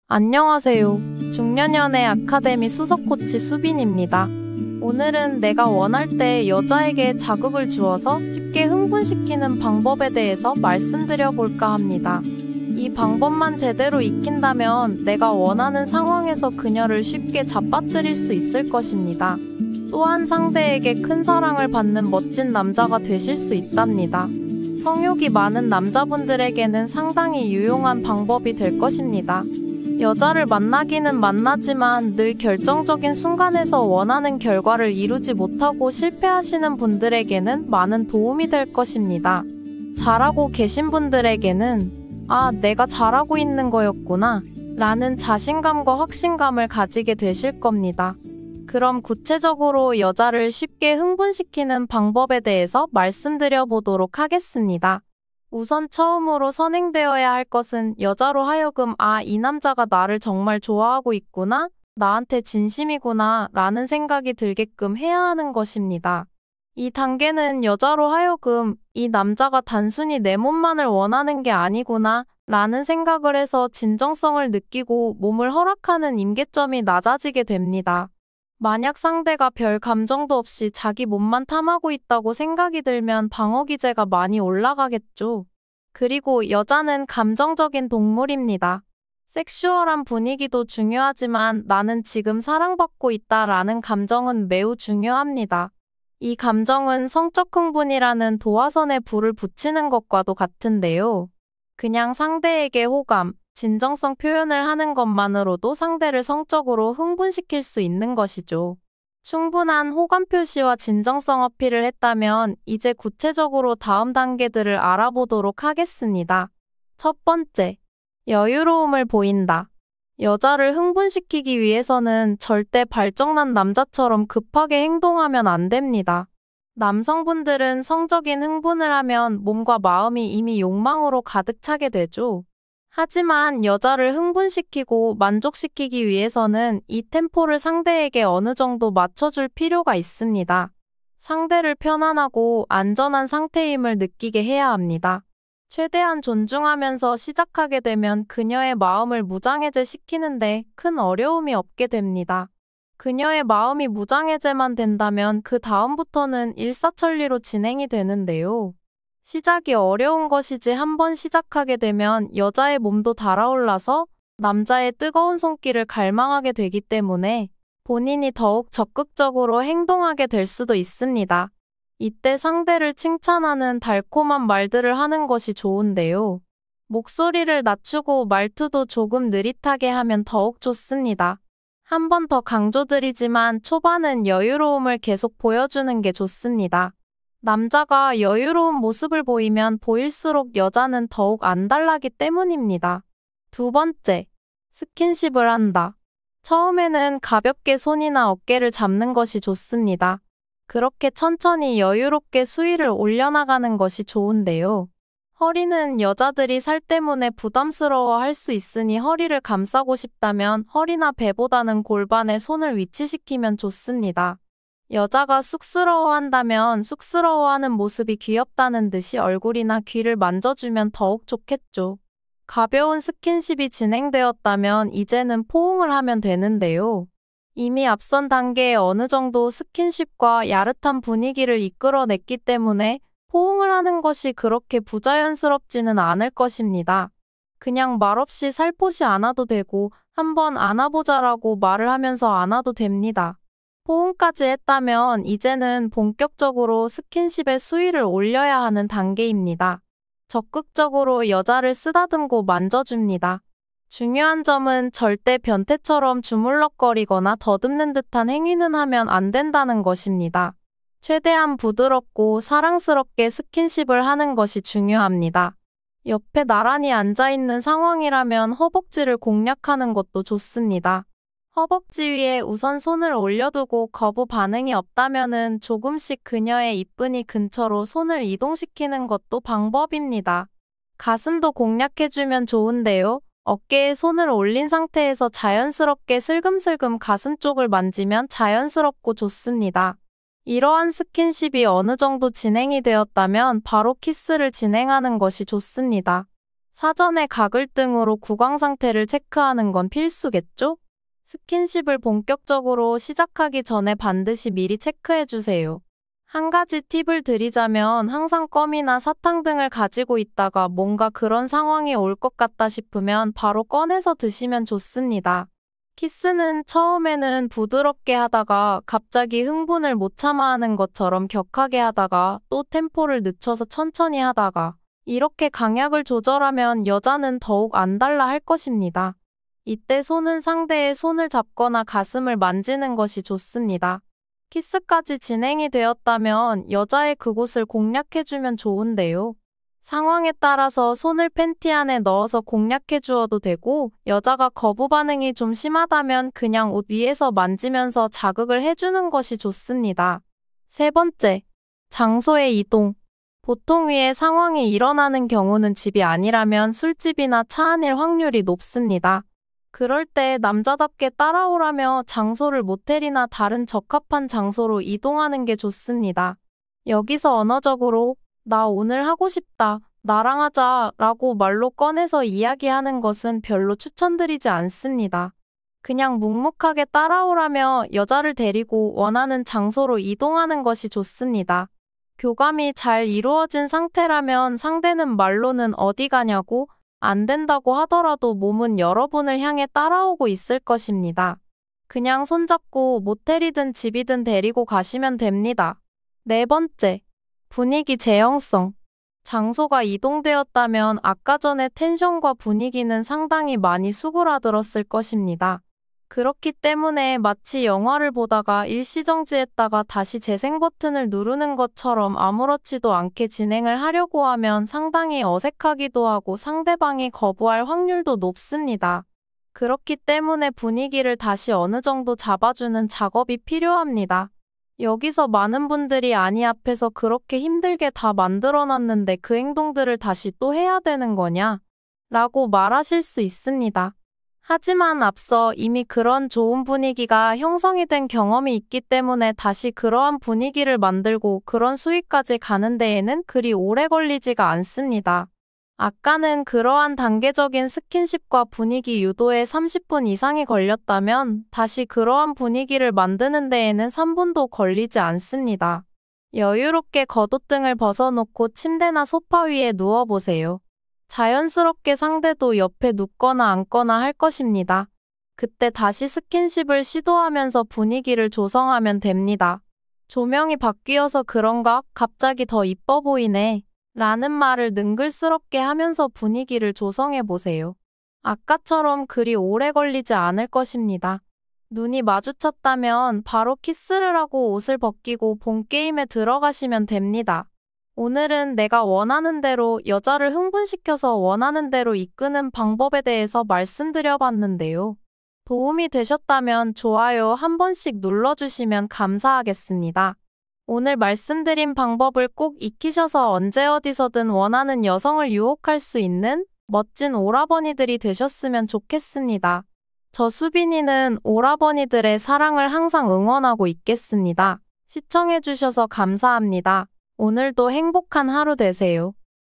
안녕하세요. 중년연애 아카데미 수석코치 수빈입니다. 오늘은 내가 원할 때 여자에게 자극을 주어서 쉽게 흥분시키는 방법에 대해서 말씀드려 볼까 합니다. 이 방법만 제대로 익힌다면 내가 원하는 상황에서 그녀를 쉽게 잡아뜨릴 수 있을 것입니다. 또한 상대에게 큰 사랑을 받는 멋진 남자가 되실 수 있답니다. 성욕이 많은 남자분들에게는 상당히 유용한 방법이 될 것입니다. 여자를 만나기는 만나지만 늘 결정적인 순간에서 원하는 결과를 이루지 못하고 실패하시는 분들에게는 많은 도움이 될 것입니다. 잘하고 계신 분들에게는 내가 잘하고 있는 거였구나 라는 자신감과 확신감을 가지게 되실 겁니다. 그럼 구체적으로 여자를 쉽게 흥분시키는 방법에 대해서 말씀드려 보도록 하겠습니다. 우선 처음으로 선행되어야 할 것은 여자로 하여금 이 남자가 나를 정말 좋아하고 있구나, 나한테 진심이구나 라는 생각이 들게끔 해야 하는 것입니다. 이 단계는 여자로 하여금 이 남자가 단순히 내 몸만을 원하는 게 아니구나 라는 생각을 해서 진정성을 느끼고 몸을 허락하는 임계점이 낮아지게 됩니다. 만약 상대가 별 감정도 없이 자기 몸만 탐하고 있다고 생각이 들면 방어 기제가 많이 올라가겠죠. 그리고 여자는 감정적인 동물입니다. 섹슈얼한 분위기도 중요하지만 나는 지금 사랑받고 있다라는 감정은 매우 중요합니다. 이 감정은 성적 흥분이라는 도화선에 불을 붙이는 것과도 같은데요. 그냥 상대에게 호감, 진정성 표현을 하는 것만으로도 상대를 성적으로 흥분시킬 수 있는 것이죠. 충분한 호감 표시와 진정성 어필을 했다면 이제 구체적으로 다음 단계들을 알아보도록 하겠습니다. 첫 번째, 여유로움을 보인다. 여자를 흥분시키기 위해서는 절대 발정난 남자처럼 급하게 행동하면 안 됩니다. 남성분들은 성적인 흥분을 하면 몸과 마음이 이미 욕망으로 가득 차게 되죠. 하지만 여자를 흥분시키고 만족시키기 위해서는 이 템포를 상대에게 어느 정도 맞춰줄 필요가 있습니다. 상대를 편안하고 안전한 상태임을 느끼게 해야 합니다. 최대한 존중하면서 시작하게 되면 그녀의 마음을 무장해제시키는데 큰 어려움이 없게 됩니다. 그녀의 마음이 무장해제만 된다면 그 다음부터는 일사천리로 진행이 되는데요. 시작이 어려운 것이지 한번 시작하게 되면 여자의 몸도 달아올라서 남자의 뜨거운 손길을 갈망하게 되기 때문에 본인이 더욱 적극적으로 행동하게 될 수도 있습니다. 이때 상대를 칭찬하는 달콤한 말들을 하는 것이 좋은데요. 목소리를 낮추고 말투도 조금 느릿하게 하면 더욱 좋습니다. 한 번 더 강조드리지만 초반은 여유로움을 계속 보여주는 게 좋습니다. 남자가 여유로운 모습을 보이면 보일수록 여자는 더욱 안달나기 때문입니다. 두 번째, 스킨십을 한다. 처음에는 가볍게 손이나 어깨를 잡는 것이 좋습니다. 그렇게 천천히 여유롭게 수위를 올려나가는 것이 좋은데요. 허리는 여자들이 살 때문에 부담스러워 할 수 있으니 허리를 감싸고 싶다면 허리나 배보다는 골반에 손을 위치시키면 좋습니다. 여자가 쑥스러워한다면 쑥스러워하는 모습이 귀엽다는 듯이 얼굴이나 귀를 만져주면 더욱 좋겠죠. 가벼운 스킨십이 진행되었다면 이제는 포옹을 하면 되는데요. 이미 앞선 단계에 어느 정도 스킨십과 야릇한 분위기를 이끌어냈기 때문에 포옹을 하는 것이 그렇게 부자연스럽지는 않을 것입니다. 그냥 말없이 살포시 안아도 되고 한번 안아보자라고 말을 하면서 안아도 됩니다. 포옹까지 했다면 이제는 본격적으로 스킨십의 수위를 올려야 하는 단계입니다. 적극적으로 여자를 쓰다듬고 만져줍니다. 중요한 점은 절대 변태처럼 주물럭거리거나 더듬는 듯한 행위는 하면 안 된다는 것입니다. 최대한 부드럽고 사랑스럽게 스킨십을 하는 것이 중요합니다. 옆에 나란히 앉아있는 상황이라면 허벅지를 공략하는 것도 좋습니다. 허벅지 위에 우선 손을 올려두고 거부 반응이 없다면은 조금씩 그녀의 이쁜이 근처로 손을 이동시키는 것도 방법입니다. 가슴도 공략해주면 좋은데요. 어깨에 손을 올린 상태에서 자연스럽게 슬금슬금 가슴 쪽을 만지면 자연스럽고 좋습니다. 이러한 스킨십이 어느 정도 진행이 되었다면 바로 키스를 진행하는 것이 좋습니다. 사전에 가글등으로 구강 상태를 체크하는 건 필수겠죠? 스킨십을 본격적으로 시작하기 전에 반드시 미리 체크해주세요. 한 가지 팁을 드리자면 항상 껌이나 사탕 등을 가지고 있다가 뭔가 그런 상황이 올 것 같다 싶으면 바로 꺼내서 드시면 좋습니다. 키스는 처음에는 부드럽게 하다가 갑자기 흥분을 못 참아 하는 것처럼 격하게 하다가 또 템포를 늦춰서 천천히 하다가 이렇게 강약을 조절하면 여자는 더욱 안달나 할 것입니다. 이때 손은 상대의 손을 잡거나 가슴을 만지는 것이 좋습니다. 키스까지 진행이 되었다면 여자의 그곳을 공략해주면 좋은데요. 상황에 따라서 손을 팬티 안에 넣어서 공략해 주어도 되고 여자가 거부 반응이 좀 심하다면 그냥 옷 위에서 만지면서 자극을 해주는 것이 좋습니다. 세 번째, 장소의 이동. 보통 위의 상황이 일어나는 경우는 집이 아니라면 술집이나 차 안일 확률이 높습니다. 그럴 때 남자답게 따라오라며 장소를 모텔이나 다른 적합한 장소로 이동하는 게 좋습니다. 여기서 언어적으로 나 오늘 하고 싶다, 나랑 하자 라고 말로 꺼내서 이야기하는 것은 별로 추천드리지 않습니다. 그냥 묵묵하게 따라오라며 여자를 데리고 원하는 장소로 이동하는 것이 좋습니다. 교감이 잘 이루어진 상태라면 상대는 말로는 어디 가냐고 안 된다고 하더라도 몸은 여러분을 향해 따라오고 있을 것입니다. 그냥 손잡고 모텔이든 집이든 데리고 가시면 됩니다. 네 번째, 분위기 재형성. 장소가 이동되었다면 아까 전에 텐션과 분위기는 상당히 많이 수그라들었을 것입니다. 그렇기 때문에 마치 영화를 보다가 일시정지했다가 다시 재생 버튼을 누르는 것처럼 아무렇지도 않게 진행을 하려고 하면 상당히 어색하기도 하고 상대방이 거부할 확률도 높습니다. 그렇기 때문에 분위기를 다시 어느 정도 잡아주는 작업이 필요합니다. 여기서 많은 분들이 아니 앞에서 그렇게 힘들게 다 만들어놨는데 그 행동들을 다시 또 해야 되는 거냐? 라고 말하실 수 있습니다. 하지만 앞서 이미 그런 좋은 분위기가 형성이 된 경험이 있기 때문에 다시 그러한 분위기를 만들고 그런 수위까지 가는 데에는 그리 오래 걸리지가 않습니다. 아까는 그러한 단계적인 스킨십과 분위기 유도에 30분 이상이 걸렸다면 다시 그러한 분위기를 만드는 데에는 3분도 걸리지 않습니다. 여유롭게 겉옷등을 벗어놓고 침대나 소파 위에 누워보세요. 자연스럽게 상대도 옆에 눕거나 앉거나 할 것입니다. 그때 다시 스킨십을 시도하면서 분위기를 조성하면 됩니다. 조명이 바뀌어서 그런가? 갑자기 더 이뻐 보이네. 라는 말을 능글스럽게 하면서 분위기를 조성해보세요. 아까처럼 그리 오래 걸리지 않을 것입니다. 눈이 마주쳤다면 바로 키스를 하고 옷을 벗기고 본게임에 들어가시면 됩니다. 오늘은 내가 원하는 대로 여자를 흥분시켜서 원하는 대로 이끄는 방법에 대해서 말씀드려봤는데요. 도움이 되셨다면 좋아요 한 번씩 눌러주시면 감사하겠습니다. 오늘 말씀드린 방법을 꼭 익히셔서 언제 어디서든 원하는 여성을 유혹할 수 있는 멋진 오라버니들이 되셨으면 좋겠습니다. 저 수빈이는 오라버니들의 사랑을 항상 응원하고 있겠습니다. 시청해주셔서 감사합니다. 오늘도 행복한 하루 되세요.